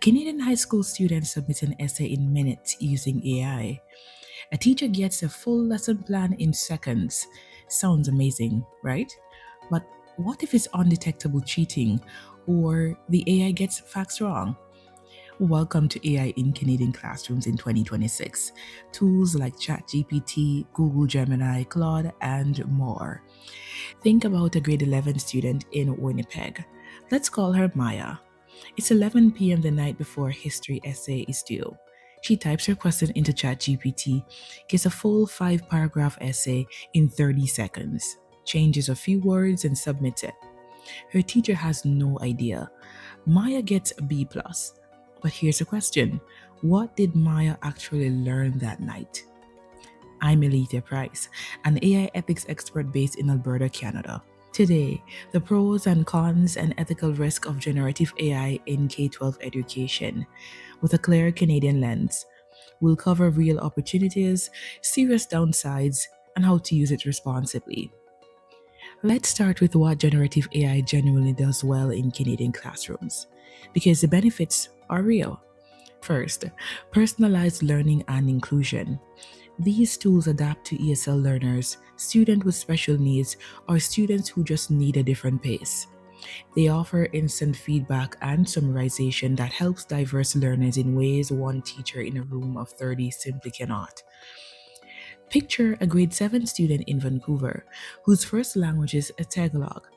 Canadian high school students submit an essay in minutes using AI. A teacher gets a full lesson plan in seconds. Sounds amazing, right? But what if it's undetectable cheating or the AI gets facts wrong? Welcome to AI in Canadian classrooms in 2026. Tools like ChatGPT, Google Gemini, Claude, and more. Think about a grade 11 student in Winnipeg. Let's call her Maya. It's 11 p.m. the night before a history essay is due. She types her question into ChatGPT, gets a full 5 paragraph essay in 30 seconds, changes a few words, and submits it. Her teacher has no idea. Maya gets a B. Plus. But here's a question: what did Maya actually learn that night? I'm Ellethea Pryce, an AI ethics expert based in Alberta, Canada. Today, the pros and cons and ethical risk of generative AI in K 12 education. With a clear Canadian lens, we'll cover real opportunities, serious downsides, and how to use it responsibly. Let's start with what generative AI genuinely does well in Canadian classrooms, because the benefits are real. First, personalized learning and inclusion. These tools adapt to ESL learners, students with special needs, or students who just need a different pace. They offer instant feedback and summarization that helps diverse learners in ways one teacher in a room of 30 simply cannot. Picture a grade 7 student in Vancouver whose first language is Tagalog.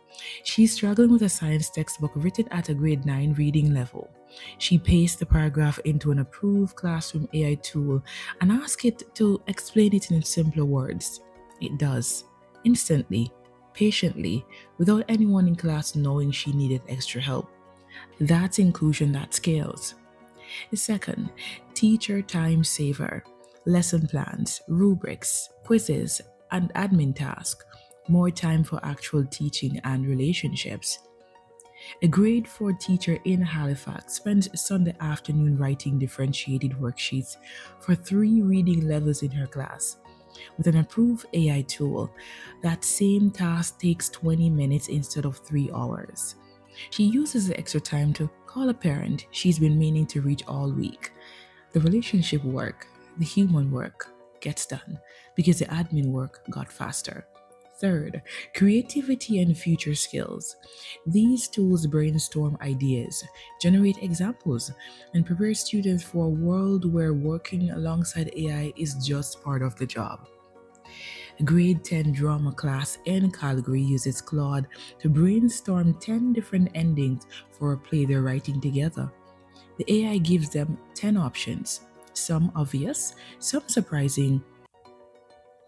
She's struggling with a science textbook written at a grade 9 reading level. She pastes the paragraph into an approved classroom AI tool and asks it to explain it in simpler words. It does, instantly, patiently, without anyone in class knowing she needed extra help. That's inclusion that scales. Second, teacher time saver. Lesson plans, rubrics, quizzes, and admin tasks. More time for actual teaching and relationships. A grade 4 teacher in Halifax spends Sunday afternoon writing differentiated worksheets for 3 reading levels in her class. With an approved AI tool, that same task takes 20 minutes instead of 3 hours. She uses the extra time to call a parent she's been meaning to reach all week. The relationship work, the human work, gets done because the admin work got faster. Third, creativity and future skills. These tools brainstorm ideas, generate examples, and prepare students for a world where working alongside AI is just part of the job. A grade 10 drama class in Calgary uses Claude to brainstorm 10 different endings for a play they're writing together. The AI gives them 10 options, some obvious, some surprising.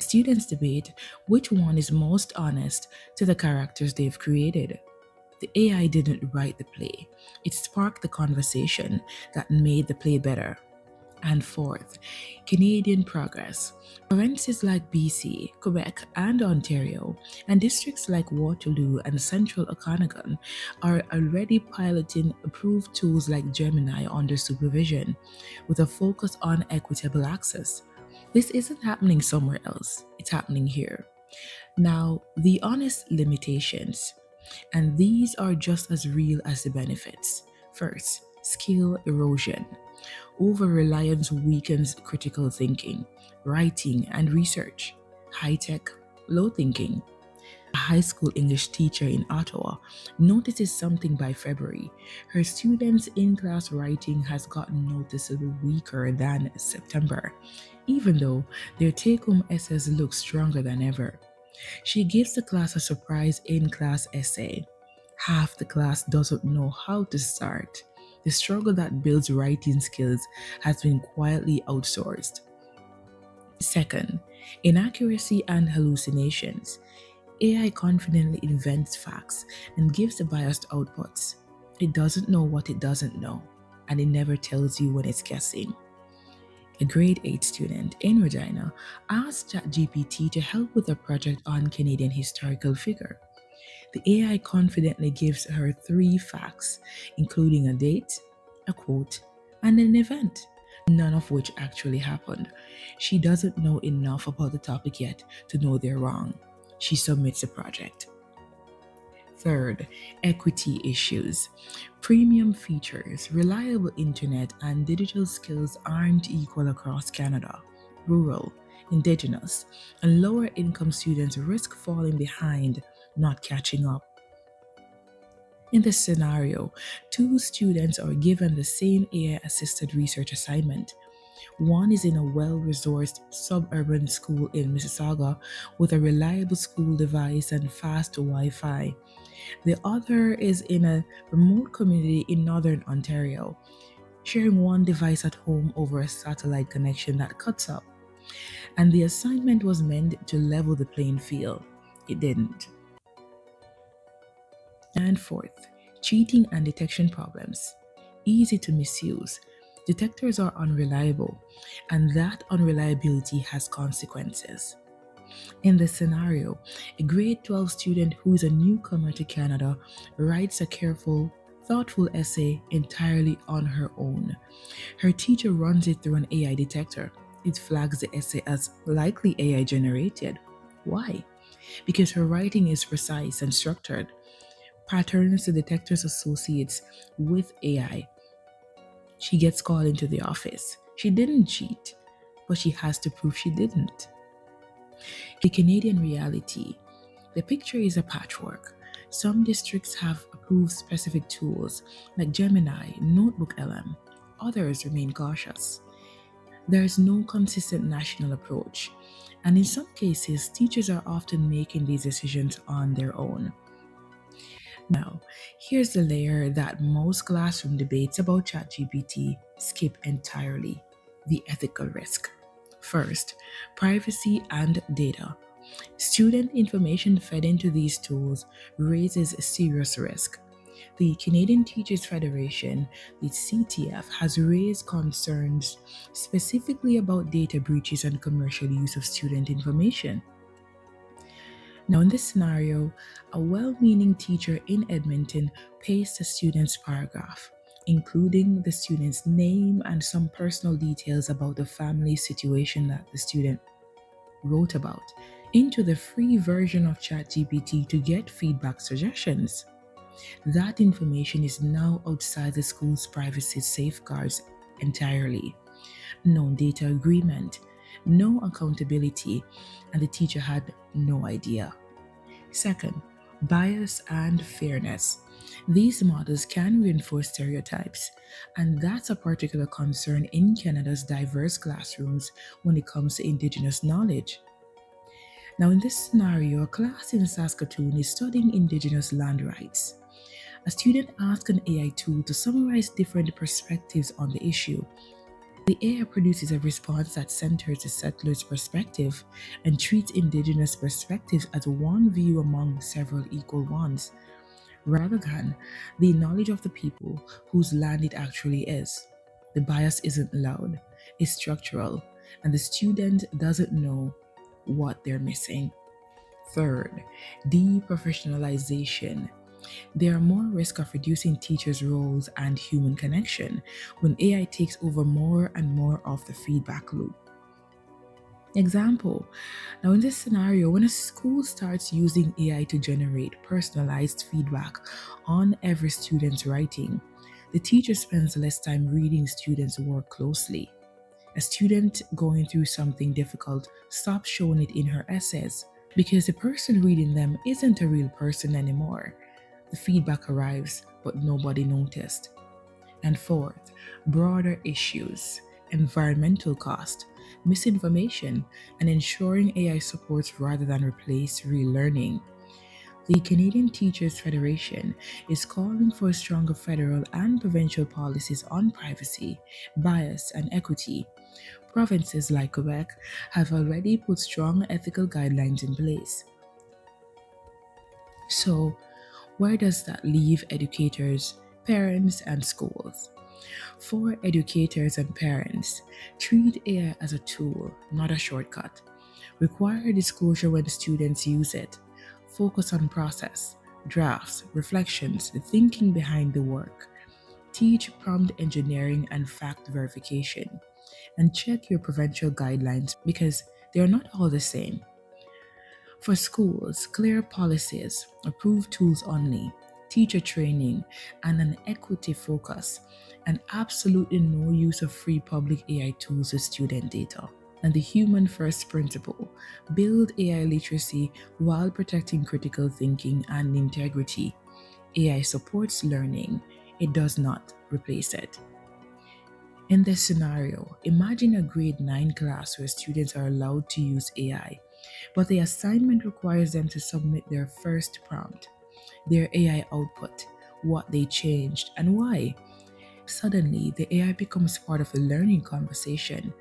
Students debate which one is most honest to the characters they've created. The AI didn't write the play, it sparked the conversation that made the play better. And fourth, Canadian progress. Provinces like BC, Quebec, and Ontario, and districts like Waterloo and Central Okanagan are already piloting approved tools like Gemini under supervision, with a focus on equitable access. This isn't happening somewhere else, it's happening here. Now, the honest limitations, and these are just as real as the benefits. First, skill erosion. Over reliance weakens critical thinking, writing, and research. High tech, low thinking. A high school English teacher in Ottawa notices something by February. Her students' in class writing has gotten noticeably weaker than September, even though their take home essays look stronger than ever. She gives the class a surprise in class essay. Half the class doesn't know how to start. The struggle that builds writing skills has been quietly outsourced. Second, inaccuracy and hallucinations. AI confidently invents facts and gives the biased outputs. It doesn't know what it doesn't know, and it never tells you when it's guessing. A grade 8 student in Regina asked ChatGPT to help with a project on Canadian historical figure. The AI confidently gives her 3 facts, including a date, a quote, and an event, none of which actually happened. She doesn't know enough about the topic yet to know they're wrong. She submits the project. Third, equity issues. Premium features, reliable internet, and digital skills aren't equal across Canada. Rural, Indigenous, and lower income students risk falling behind, not catching up. In this scenario, two students are given the same AI assisted research assignment. One is in a well resourced suburban school in Mississauga with a reliable school device and fast Wi Fi. The other is in a remote community in northern Ontario, sharing one device at home over a satellite connection that cuts up. And the assignment was meant to level the playing field. It didn't. And fourth, cheating and detection problems. Easy to misuse. Detectors are unreliable, and that unreliability has consequences. In this scenario, a grade 12 student who is a newcomer to Canada writes a careful, thoughtful essay entirely on her own. Her teacher runs it through an AI detector. It flags the essay as likely AI generated. Why? Because her writing is precise and structured. Patterns the detectors associates with AI. She gets called into the office. She didn't cheat, but she has to prove she didn't. The Canadian reality. The picture is a patchwork. Some districts have approved specific tools like Gemini, Notebook LM. Others remain cautious. There is no consistent national approach, and in some cases, teachers are often making these decisions on their own. Now, here's the layer that most classroom debates about ChatGPT skip entirely: the ethical risk. First, privacy and data. Student information fed into these tools raises a serious risk. The Canadian Teachers Federation, the CTF, has raised concerns specifically about data breaches and commercial use of student information. Now, in this scenario, a well meaning teacher in Edmonton pastes a student's paragraph, including the student's name and some personal details about the family situation that the student wrote about, into the free version of ChatGPT to get feedback suggestions. That information is now outside the school's privacy safeguards entirely. No data agreement, no accountability, and the teacher had no idea. Second, bias and fairness. These models can reinforce stereotypes, and that's a particular concern in Canada's diverse classrooms when it comes to Indigenous knowledge. Now, in this scenario, a class in Saskatoon is studying Indigenous land rights. A student asks an AI tool to summarize different perspectives on the issue. The AI produces a response that centers the settler's perspective and treats Indigenous perspectives as one view among several equal ones, rather than the knowledge of the people whose land it actually is. The bias isn't loud, it's structural, and the student doesn't know what they're missing. Third, deprofessionalization. There are more risk of reducing teachers' roles and human connection when AI takes over more and more of the feedback loop. Example. Now, in this scenario, when a school starts using AI to generate personalized feedback on every student's writing, the teacher spends less time reading students' work closely. A student going through something difficult stops showing it in her essays because the person reading them isn't a real person anymore. The feedback arrives, but nobody noticed. And fourth, broader issues: environmental cost, misinformation, and ensuring AI supports rather than replace real learning. The Canadian Teachers Federation is calling for stronger federal and provincial policies on privacy, bias, and equity. Provinces like Quebec have already put strong ethical guidelines in place. So, where does that leave educators, parents, and schools? For educators and parents, treat AI as a tool, not a shortcut. Require disclosure when students use it. Focus on process, drafts, reflections, the thinking behind the work. Teach prompt engineering and fact verification. And check your provincial guidelines because they are not all the same. For schools, clear policies, approved tools only, teacher training, and an equity focus, and absolutely no use of free public AI tools with student data. And the human first principle, build AI literacy while protecting critical thinking and integrity. AI supports learning, it does not replace it. In this scenario, imagine a grade 9 class where students are allowed to use AI, but the assignment requires them to submit their first prompt, their AI output, what they changed, and why. Suddenly, the AI becomes part of the learning conversation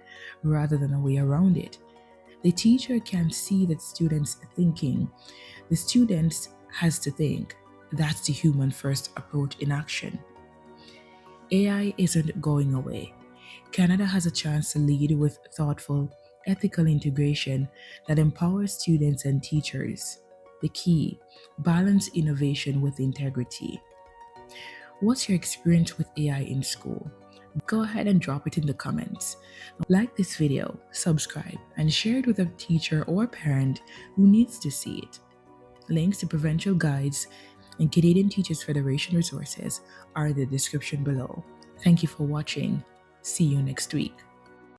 rather than a way around it. The teacher can see that students thinking. The students has to think. That's the human first approach in action. AI isn't going away. Canada has a chance to lead with thoughtful, ethical integration that empowers students and teachers. The key, balance innovation with integrity. What's your experience with AI in school? Go ahead and drop it in the comments. Like this video, subscribe, and share it with a teacher or parent who needs to see it. Links to provincial guides and Canadian Teachers Federation resources are in the description below. Thank you for watching. See you next week.